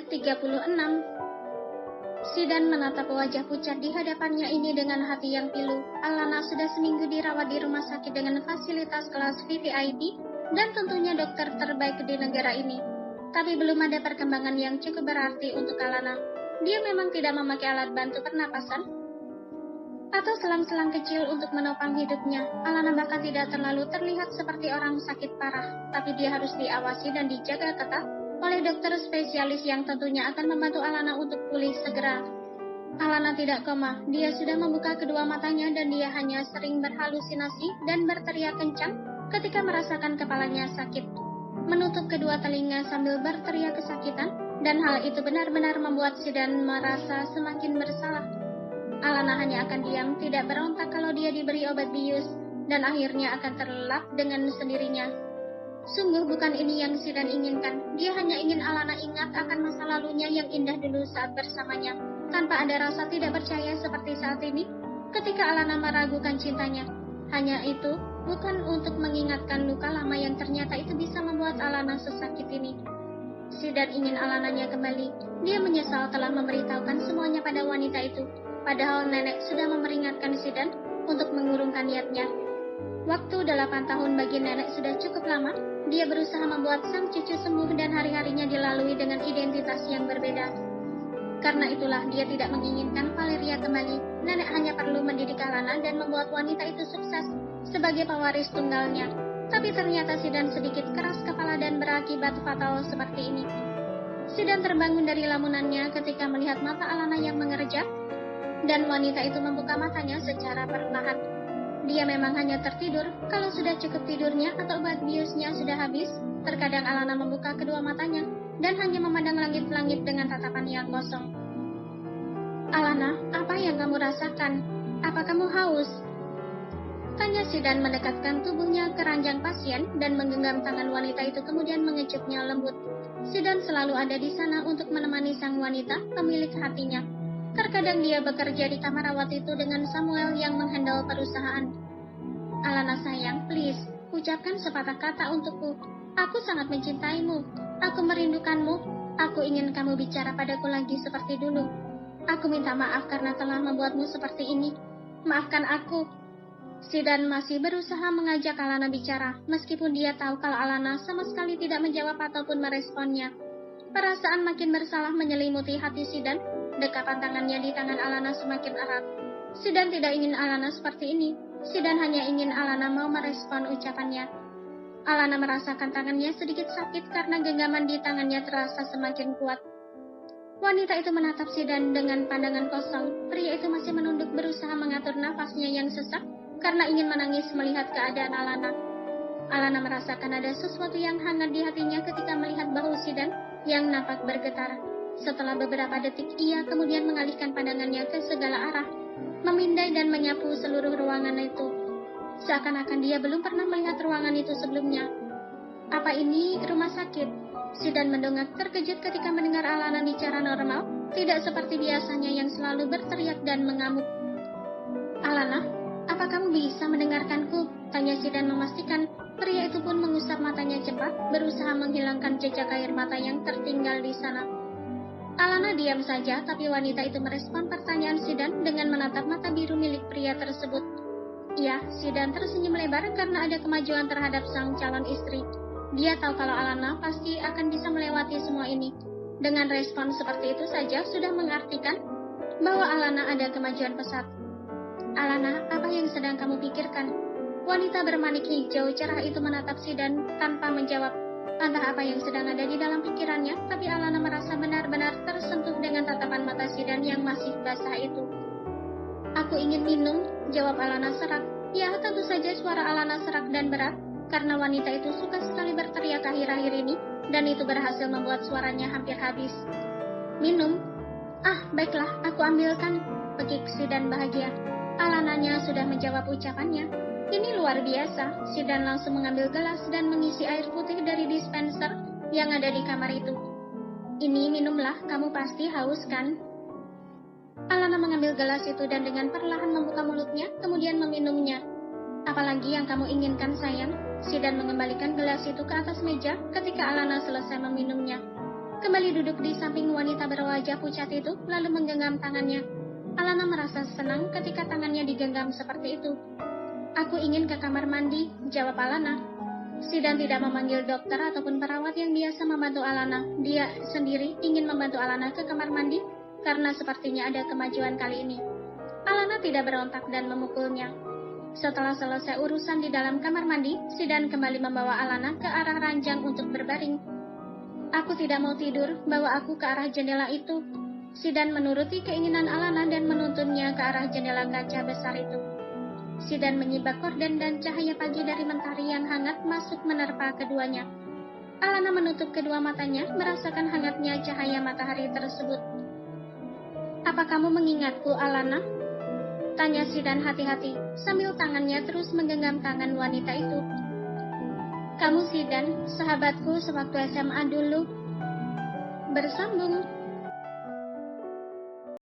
36. Sidan menatap wajah pucat di hadapannya ini dengan hati yang pilu. Alana sudah seminggu dirawat di rumah sakit dengan fasilitas kelas VVIP dan tentunya dokter terbaik di negara ini. Tapi belum ada perkembangan yang cukup berarti untuk Alana. Dia memang tidak memakai alat bantu pernapasan atau selang-selang kecil untuk menopang hidupnya. Alana bahkan tidak terlalu terlihat seperti orang sakit parah, tapi dia harus diawasi dan dijaga ketat oleh dokter spesialis yang tentunya akan membantu Alana untuk pulih segera. Alana tidak koma, dia sudah membuka kedua matanya dan dia hanya sering berhalusinasi dan berteriak kencang ketika merasakan kepalanya sakit. Menutup kedua telinga sambil berteriak kesakitan, dan hal itu benar-benar membuat Sidan merasa semakin bersalah. Alana hanya akan diam, tidak berontak kalau dia diberi obat bius, dan akhirnya akan terlelap dengan sendirinya. Sungguh bukan ini yang Sidan inginkan. Dia hanya ingin Alana ingat akan masa lalunya yang indah dulu saat bersamanya, tanpa ada rasa tidak percaya seperti saat ini, ketika Alana meragukan cintanya. Hanya itu, bukan untuk mengingatkan luka lama yang ternyata itu bisa membuat Alana sesakit ini. Sidan ingin Alananya kembali. Dia menyesal telah memberitahukan semuanya pada wanita itu. Padahal nenek sudah memperingatkan Sidan untuk mengurungkan niatnya. Waktu 8 tahun bagi nenek sudah cukup lama. Dia berusaha membuat sang cucu sembuh dan hari-harinya dilalui dengan identitas yang berbeda. Karena itulah dia tidak menginginkan Valeria kembali. Nenek hanya perlu mendidik Alana dan membuat wanita itu sukses sebagai pewaris tunggalnya. Tapi ternyata Sidan sedikit keras kepala dan berakibat fatal seperti ini. Sidan terbangun dari lamunannya ketika melihat mata Alana yang mengerjak, dan wanita itu membuka matanya secara perlahan. Dia memang hanya tertidur. Kalau sudah cukup tidurnya atau obat biusnya sudah habis, terkadang Alana membuka kedua matanya dan hanya memandang langit-langit dengan tatapan yang kosong. Alana, apa yang kamu rasakan? Apa kamu haus? Tanya Sidan mendekatkan tubuhnya ke ranjang pasien dan menggenggam tangan wanita itu kemudian mengecupnya lembut. Sidan selalu ada di sana untuk menemani sang wanita, pemilik hatinya. Terkadang dia bekerja di kamar rawat itu dengan Samuel yang menghandle perusahaan. Alana sayang, please, ucapkan sepatah kata untukku. Aku sangat mencintaimu. Aku merindukanmu. Aku ingin kamu bicara padaku lagi seperti dulu. Aku minta maaf karena telah membuatmu seperti ini. Maafkan aku. Sidan masih berusaha mengajak Alana bicara, meskipun dia tahu kalau Alana sama sekali tidak menjawab ataupun meresponnya. Perasaan makin bersalah menyelimuti hati Sidan. Dekapan tangannya di tangan Alana semakin erat. Sidan tidak ingin Alana seperti ini. Sidan hanya ingin Alana mau merespon ucapannya. Alana merasakan tangannya sedikit sakit karena genggaman di tangannya terasa semakin kuat. Wanita itu menatap Sidan dengan pandangan kosong. Pria itu masih menunduk berusaha mengatur nafasnya yang sesak karena ingin menangis melihat keadaan Alana. Alana merasakan ada sesuatu yang hangat di hatinya ketika melihat bahu Sidan yang nampak bergetar. Setelah beberapa detik, ia kemudian mengalihkan pandangannya ke segala arah, memindai dan menyapu seluruh ruangan itu. Seakan-akan dia belum pernah melihat ruangan itu sebelumnya. Apa ini rumah sakit? Sidan mendongak terkejut ketika mendengar Alana bicara normal, tidak seperti biasanya yang selalu berteriak dan mengamuk. Alana, apa kamu bisa mendengarkanku? Tanya Sidan memastikan. Pria itu pun mengusap matanya cepat, berusaha menghilangkan jejak air mata yang tertinggal di sana. Alana diam saja, tapi wanita itu merespon pertanyaan Sidan dengan menatap mata biru milik pria tersebut. Ya, Sidan tersenyum lebar karena ada kemajuan terhadap sang calon istri. Dia tahu kalau Alana pasti akan bisa melewati semua ini. Dengan respon seperti itu saja sudah mengartikan bahwa Alana ada kemajuan pesat. Alana, apa yang sedang kamu pikirkan? Wanita bermanik hijau cerah itu menatap Sidan tanpa menjawab. Entah apa yang sedang ada di dalam pikirannya, tapi Alana merasa benar-benar tersentuh dengan tatapan mata Sidan yang masih basah itu. Aku ingin minum, jawab Alana serak. Ya, tentu saja suara Alana serak dan berat, karena wanita itu suka sekali berteriak akhir-akhir ini, dan itu berhasil membuat suaranya hampir habis. Minum? Ah, baiklah, aku ambilkan, pekik Sidan bahagia. Alananya sudah menjawab ucapannya. Ini luar biasa. Sidan langsung mengambil gelas dan mengisi air putih dari dispenser yang ada di kamar itu. Ini minumlah, kamu pasti haus kan? Alana mengambil gelas itu dan dengan perlahan membuka mulutnya, kemudian meminumnya. Apalagi yang kamu inginkan, sayang? Sidan mengembalikan gelas itu ke atas meja ketika Alana selesai meminumnya. kembali duduk di samping wanita berwajah pucat itu, lalu menggenggam tangannya. Alana merasa senang ketika tangannya digenggam seperti itu. "Aku ingin ke kamar mandi," jawab Alana. Sidan tidak memanggil dokter ataupun perawat yang biasa membantu Alana. Dia sendiri ingin membantu Alana ke kamar mandi karena sepertinya ada kemajuan kali ini. Alana tidak berontak dan memukulnya. Setelah selesai urusan di dalam kamar mandi, Sidan kembali membawa Alana ke arah ranjang untuk berbaring. "Aku tidak mau tidur, bawa aku ke arah jendela itu." Sidan menuruti keinginan Alana dan menuntunnya ke arah jendela kaca besar itu. Sidan menyibak korden dan cahaya pagi dari mentari yang hangat masuk menerpa keduanya. Alana menutup kedua matanya, merasakan hangatnya cahaya matahari tersebut. "Apa kamu mengingatku, Alana?" tanya Sidan hati-hati, sambil tangannya terus menggenggam tangan wanita itu. "Kamu Sidan, sahabatku sewaktu SMA dulu." Bersambung.